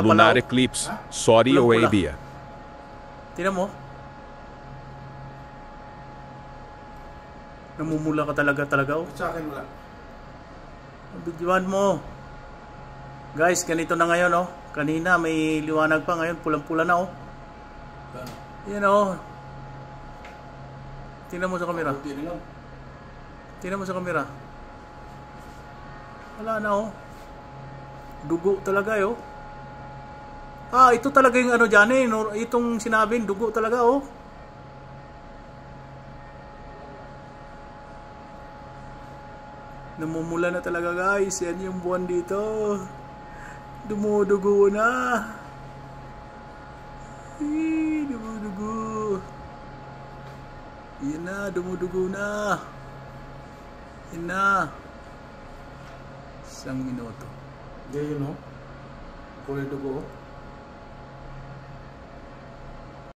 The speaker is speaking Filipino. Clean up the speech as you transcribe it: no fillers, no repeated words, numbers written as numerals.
Lunar pala. eclipse. Saudi Pulang-pula. Arabia. Tingnan mo. Namumula ka talaga oh. Sa akin wala. Bidyoan mo. Guys, ganito na ngayon oh. Kanina may liwanag pa, ngayon pulang-pula na oh. Yan oh. Tingnan mo sa camera. Tingnan mo sa camera. Wala na oh. Dugo talaga oh. Ah, ito talaga yung ano dyan eh. Itong sinabing dugo talaga oh. Namumula na talaga guys. Yan yung buwan dito. Dumudugo na. Dumudugo. Yan na, dumudugo na. Yan na. 1 minuto. Ganyan no? Kulay dugo.